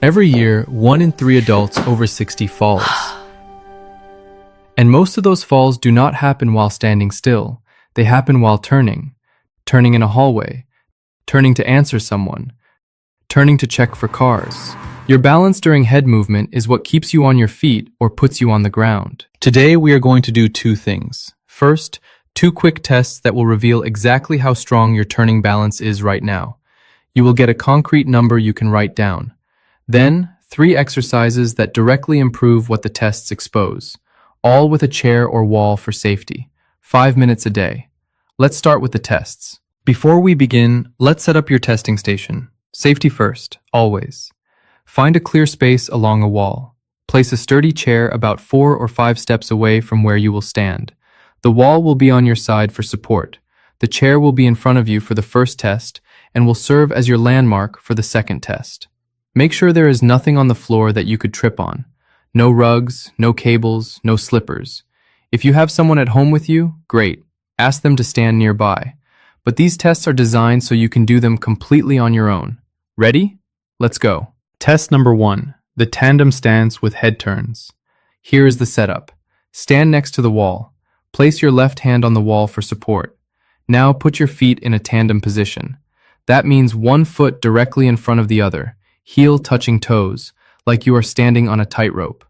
Every year, 1 in 3 adults over 60 falls. And most of those falls do not happen while standing still. They happen while turning in a hallway, turning to answer someone, turning to check for cars. Your balance during head movement is what keeps you on your feet or puts you on the ground. Today, we are going to do 2 things. First, 2 quick tests that will reveal exactly how strong your turning balance is right now. You will get a concrete number you can write down. Then, 3 exercises that directly improve what the tests expose, all with a chair or wall for safety. 5 minutes a day. Let's start with the tests. Before we begin, let's set up your testing station. Safety first, always. Find a clear space along a wall. Place a sturdy chair about 4 or 5 steps away from where you will stand. The wall will be on your side for support. The chair will be in front of you for the first test and will serve as your landmark for the second test. Make sure there is nothing on the floor that you could trip on. No rugs, no cables, no slippers. If you have someone at home with you, great. Ask them to stand nearby. But these tests are designed so you can do them completely on your own. Ready? Let's go. Test number 1, the tandem stance with head turns. Here is the setup. Stand next to the wall. Place your left hand on the wall for support. Now put your feet in a tandem position. That means one foot directly in front of the other, heel touching toes, like you are standing on a tightrope.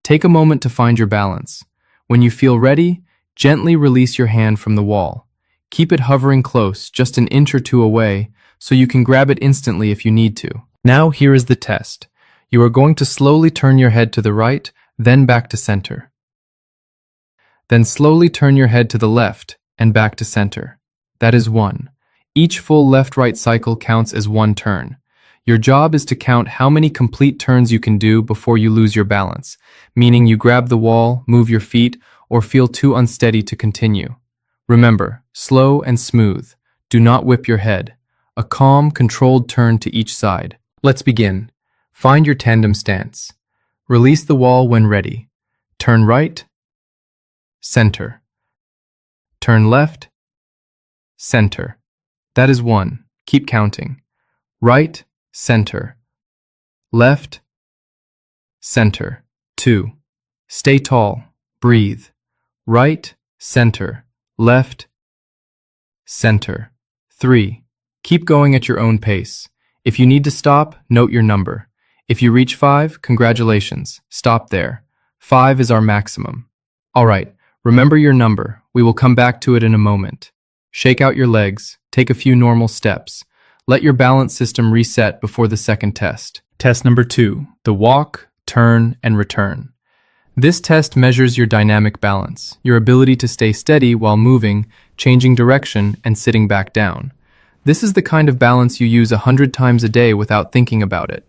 Take a moment to find your balance. When you feel ready, gently release your hand from the wall. Keep it hovering close, just an inch or 2 away, so you can grab it instantly if you need to. Now here is the test. You are going to slowly turn your head to the right, then back to center. Then slowly turn your head to the left and back to center. That is 1. Each full left-right cycle counts as 1 turn. Your job is to count how many complete turns you can do before you lose your balance, meaning you grab the wall, move your feet, or feel too unsteady to continue. Remember, slow and smooth. Do not whip your head. A calm, controlled turn to each side. Let's begin. Find your tandem stance. Release the wall when ready. Turn right, center. Turn left, center. That is 1. Keep counting. Right, center. Left, center. 2. Stay tall. Breathe. Right, center. Left, center. 3. Keep going at your own pace. If you need to stop, note your number. If you reach 5, congratulations. Stop there. 5 is our maximum. All right, remember your number. We will come back to it in a moment. Shake out your legs. Take a few normal steps. Let your balance system reset before the second test. Test number 2, the walk, turn, and return. This test measures your dynamic balance, your ability to stay steady while moving, changing direction, and sitting back down. This is the kind of balance you use 100 times a day without thinking about it.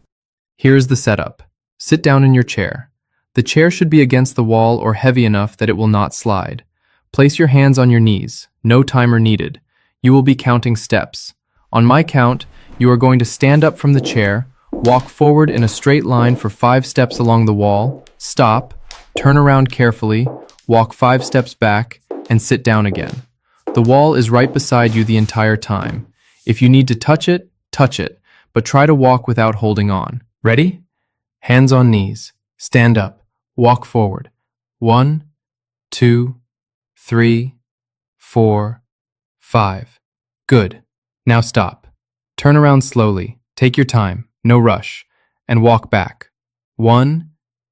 Here's the setup. Sit down in your chair. The chair should be against the wall or heavy enough that it will not slide. Place your hands on your knees. No timer needed. You will be counting steps. On my count, you are going to stand up from the chair, walk forward in a straight line for 5 steps along the wall, stop, turn around carefully, walk 5 steps back, and sit down again. The wall is right beside you the entire time. If you need to touch it, but try to walk without holding on. Ready? Hands on knees. Stand up. Walk forward. 1, 2, 3, 4, 5. Good. Now stop. Turn around slowly. Take your time. No rush. And walk back. 1,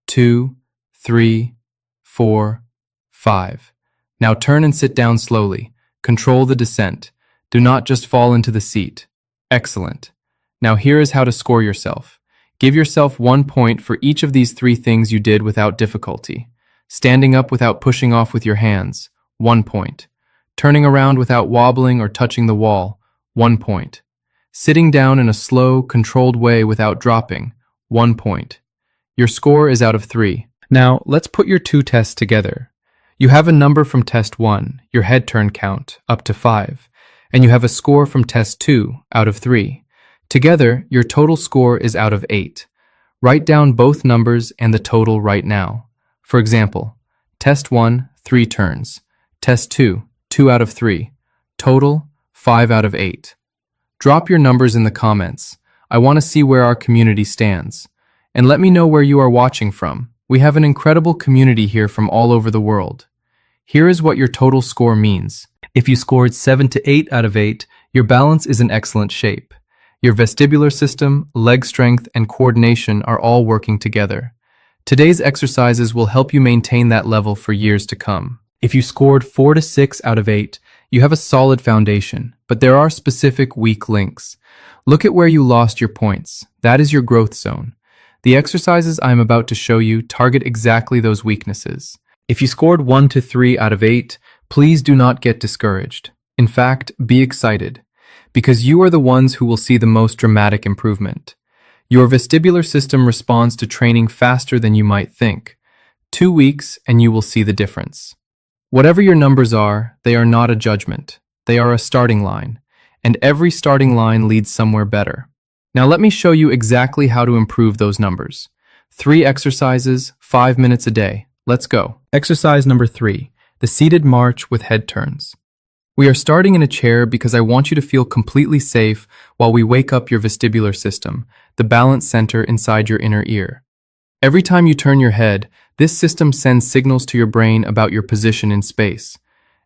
2, 3, 4, 5. Now turn and sit down slowly. Control the descent. Do not just fall into the seat. Excellent. Now here is how to score yourself. Give yourself 1 point for each of these 3 things you did without difficulty. Standing up without pushing off with your hands, 1 point. Turning around without wobbling or touching the wall, 1 point. Sitting down in a slow, controlled way without dropping, 1 point. Your score is out of 3. Now, let's put your 2 tests together. You have a number from test 1, your head turn count, up to 5. And you have a score from test 2 out of 3. Together, your total score is out of 8. Write down both numbers and the total right now. For example, test 1, 3 turns. Test 2, 2 out of 3. Total, 5 out of 8. Drop your numbers in the comments. I want to see where our community stands. And let me know where you are watching from. We have an incredible community here from all over the world. Here is what your total score means. If you scored 7 to 8 out of 8, your balance is in excellent shape. Your vestibular system, leg strength, and coordination are all working together. Today's exercises will help you maintain that level for years to come. If you scored 4 to 6 out of 8, you have a solid foundation, but there are specific weak links. Look at where you lost your points. That is your growth zone. The exercises I am about to show you target exactly those weaknesses. If you scored 1 to 3 out of 8, please do not get discouraged. In fact, be excited, because you are the ones who will see the most dramatic improvement. Your vestibular system responds to training faster than you might think. 2 weeks and you will see the difference. Whatever your numbers are, they are not a judgment. They are a starting line, and every starting line leads somewhere better. Now let me show you exactly how to improve those numbers. 3 exercises, 5 minutes a day. Let's go. Exercise number 3, the seated march with head turns. We are starting in a chair because I want you to feel completely safe while we wake up your vestibular system, the balance center inside your inner ear. Every time you turn your head, this system sends signals to your brain about your position in space.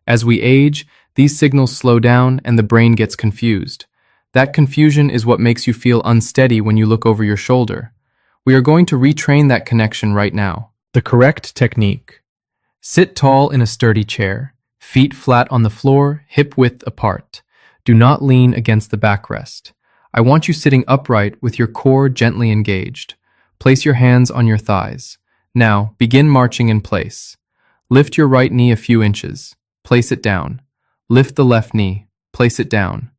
As we age, these signals slow down and the brain gets confused. That confusion is what makes you feel unsteady when you look over your shoulder. We are going to retrain that connection right now. The correct technique. Sit tall in a sturdy chair, feet flat on the floor, hip width apart. Do not lean against the backrest. I want you sitting upright with your core gently engaged. Place your hands on your thighs. Now, begin marching in place. Lift your right knee a few inches. Place it down. Lift the left knee. Place it down.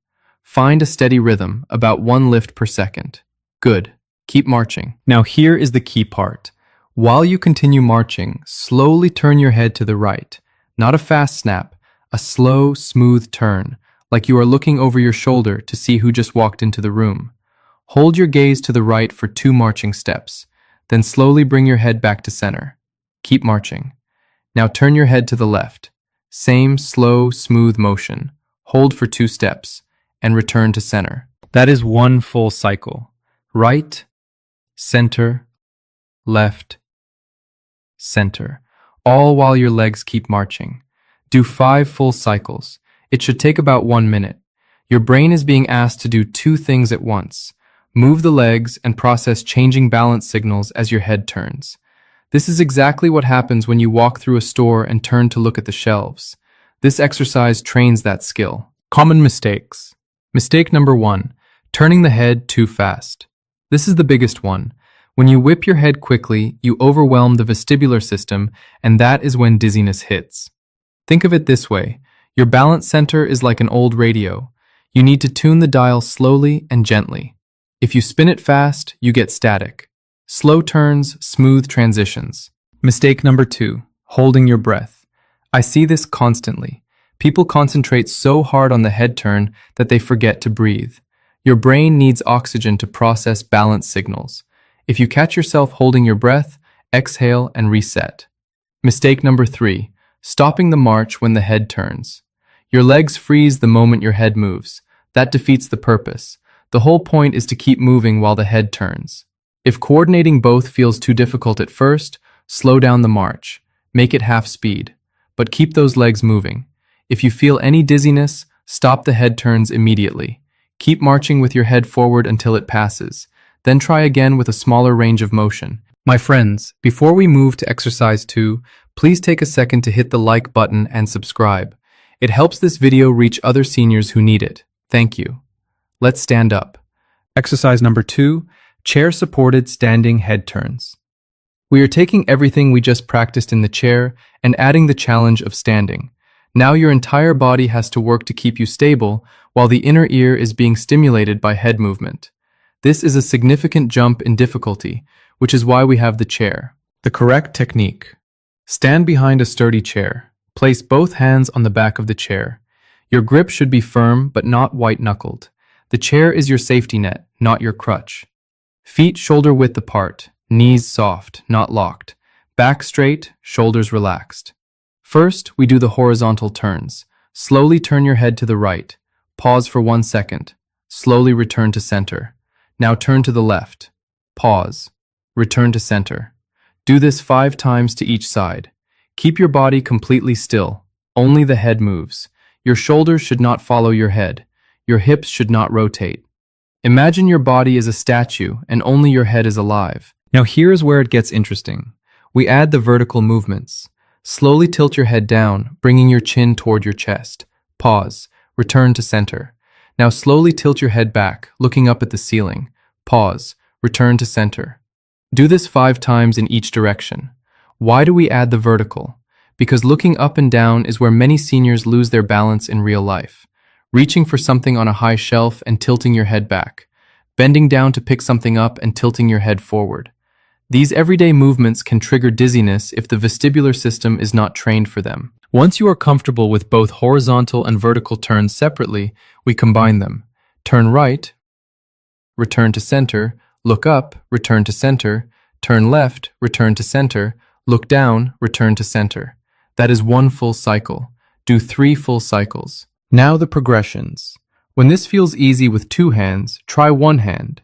Find a steady rhythm, about 1 lift per second. Good. Keep marching. Now here is the key part. While you continue marching, slowly turn your head to the right. Not a fast snap, a slow, smooth turn, like you are looking over your shoulder to see who just walked into the room. Hold your gaze to the right for 2 marching steps, then slowly bring your head back to center. Keep marching. Now turn your head to the left. Same slow, smooth motion. Hold for 2 steps, and return to center. That is 1 full cycle. Right, center, left, center. All while your legs keep marching. Do 5 full cycles. It should take about 1 minute. Your brain is being asked to do 2 things at once. Move the legs and process changing balance signals as your head turns. This is exactly what happens when you walk through a store and turn to look at the shelves. This exercise trains that skill. Common mistakes. Mistake number 1, turning the head too fast. This is the biggest one. When you whip your head quickly, you overwhelm the vestibular system, and that is when dizziness hits. Think of it this way. Your balance center is like an old radio. You need to tune the dial slowly and gently. If you spin it fast, you get static. Slow turns, smooth transitions. Mistake number 2, holding your breath. I see this constantly. People concentrate so hard on the head turn that they forget to breathe. Your brain needs oxygen to process balance signals. If you catch yourself holding your breath, exhale and reset. Mistake number 3, stopping the march when the head turns. Your legs freeze the moment your head moves. That defeats the purpose. The whole point is to keep moving while the head turns. If coordinating both feels too difficult at first, slow down the march. Make it half speed. But keep those legs moving. If you feel any dizziness, stop the head turns immediately. Keep marching with your head forward until it passes. Then try again with a smaller range of motion. My friends, before we move to exercise 2, please take a second to hit the like button and subscribe. It helps this video reach other seniors who need it. Thank you. Let's stand up. Exercise number 2, chair-supported standing head turns. We are taking everything we just practiced in the chair and adding the challenge of standing. Now your entire body has to work to keep you stable while the inner ear is being stimulated by head movement. This is a significant jump in difficulty, which is why we have the chair. The correct technique. Stand behind a sturdy chair. Place both hands on the back of the chair. Your grip should be firm but not white-knuckled. The chair is your safety net, not your crutch. Feet shoulder-width apart, knees soft, not locked. Back straight, shoulders relaxed. First, we do the horizontal turns. Slowly turn your head to the right. Pause for 1 second. Slowly return to center. Now turn to the left. Pause. return to center. Do this 5 times to each side. Keep your body completely still. Only the head moves. Your shoulders should not follow your head. Your hips should not rotate. Imagine your body is a statue and only your head is alive. Now here's where it gets interesting. We add the vertical movements. Slowly tilt your head down, bringing your chin toward your chest. Pause. Return to center. Now slowly tilt your head back, looking up at the ceiling. Pause. Return to center. Do this 5 times in each direction. Why do we add the vertical? Because looking up and down is where many seniors lose their balance in real life. Reaching for something on a high shelf and tilting your head back. Bending down to pick something up and tilting your head forward. These everyday movements can trigger dizziness if the vestibular system is not trained for them. Once you are comfortable with both horizontal and vertical turns separately, we combine them. Turn right, return to center, look up, return to center, turn left, return to center, look down, return to center. That is 1 full cycle. Do 3 full cycles. Now the progressions. When this feels easy with 2 hands, try 1 hand.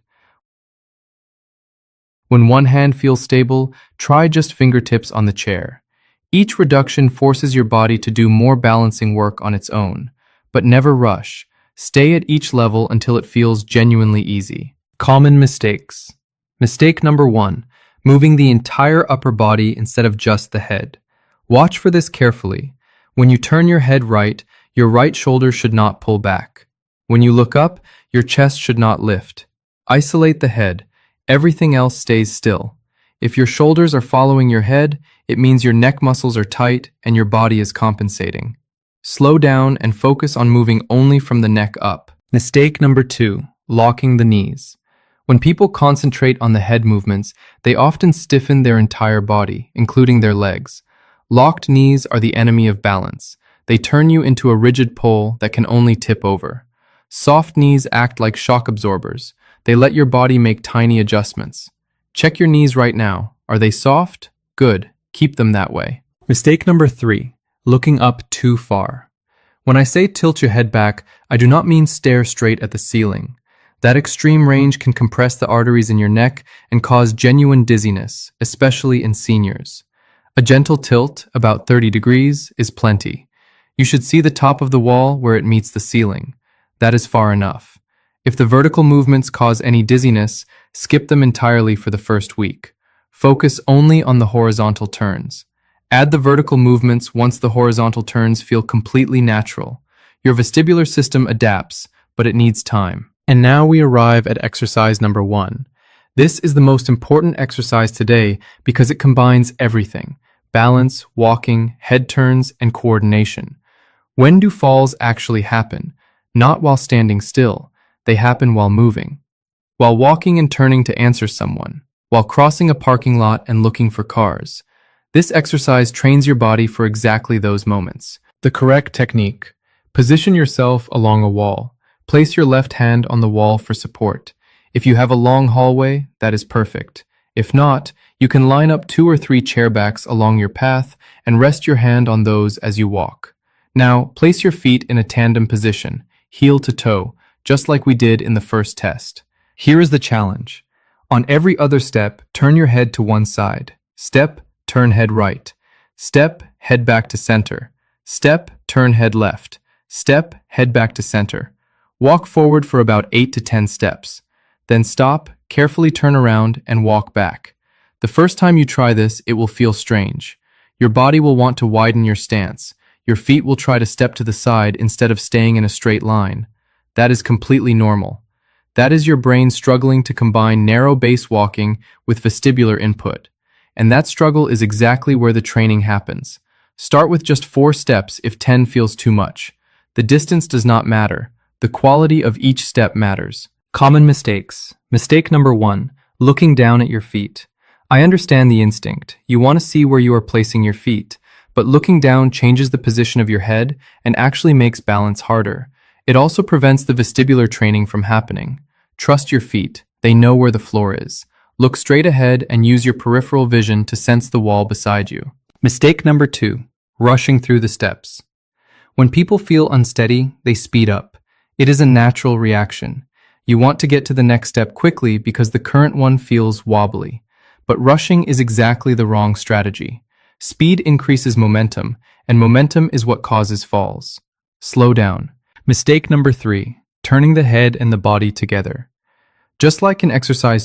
When 1 hand feels stable, try just fingertips on the chair. Each reduction forces your body to do more balancing work on its own. But never rush. Stay at each level until it feels genuinely easy. Common mistakes. Mistake number 1, moving the entire upper body instead of just the head. Watch for this carefully. When you turn your head right, your right shoulder should not pull back. When you look up, your chest should not lift. Isolate the head. Everything else stays still. If your shoulders are following your head, it means your neck muscles are tight and your body is compensating. Slow down and focus on moving only from the neck up. Mistake number 2, locking the knees. When people concentrate on the head movements, they often stiffen their entire body, including their legs. Locked knees are the enemy of balance. They turn you into a rigid pole that can only tip over. Soft knees act like shock absorbers. They let your body make tiny adjustments. Check your knees right now. Are they soft? Good. Keep them that way. Mistake number 3, looking up too far. When I say tilt your head back, I do not mean stare straight at the ceiling. That extreme range can compress the arteries in your neck and cause genuine dizziness, especially in seniors. A gentle tilt, about 30 degrees, is plenty. You should see the top of the wall where it meets the ceiling. That is far enough. If the vertical movements cause any dizziness, skip them entirely for the first week. Focus only on the horizontal turns. Add the vertical movements once the horizontal turns feel completely natural. Your vestibular system adapts, but it needs time. And now we arrive at exercise number 1. This is the most important exercise today because it combines everything: balance, walking, head turns, and coordination. When do falls actually happen? Not while standing still. They happen while moving. While walking and turning to answer someone. While crossing a parking lot and looking for cars. This exercise trains your body for exactly those moments. The correct technique. Position yourself along a wall. Place your left hand on the wall for support. If you have a long hallway, that is perfect. If not, you can line up 2 or 3 chair backs along your path and rest your hand on those as you walk. Now, place your feet in a tandem position, heel to toe, just like we did in the first test. Here is the challenge. On every other step, turn your head to one side. Step, turn head right. Step, head back to center. Step, turn head left. Step, head back to center. Walk forward for about 8 to 10 steps. Then stop, carefully turn around, and walk back. The first time you try this, it will feel strange. Your body will want to widen your stance. Your feet will try to step to the side instead of staying in a straight line. That is completely normal. That is your brain struggling to combine narrow base walking with vestibular input. And that struggle is exactly where the training happens. Start with just 4 steps if 10 feels too much. The distance does not matter. The quality of each step matters. Common mistakes. Mistake number 1, looking down at your feet. I understand the instinct. You want to see where you are placing your feet, but looking down changes the position of your head and actually makes balance harder. It also prevents the vestibular training from happening. Trust your feet. They know where the floor is. Look straight ahead and use your peripheral vision to sense the wall beside you. Mistake number 2, rushing through the steps. When people feel unsteady, they speed up. It is a natural reaction. You want to get to the next step quickly because the current one feels wobbly. But rushing is exactly the wrong strategy. Speed increases momentum, and momentum is what causes falls. Slow down. Mistake number 3, turning the head and the body together. Just like in exercise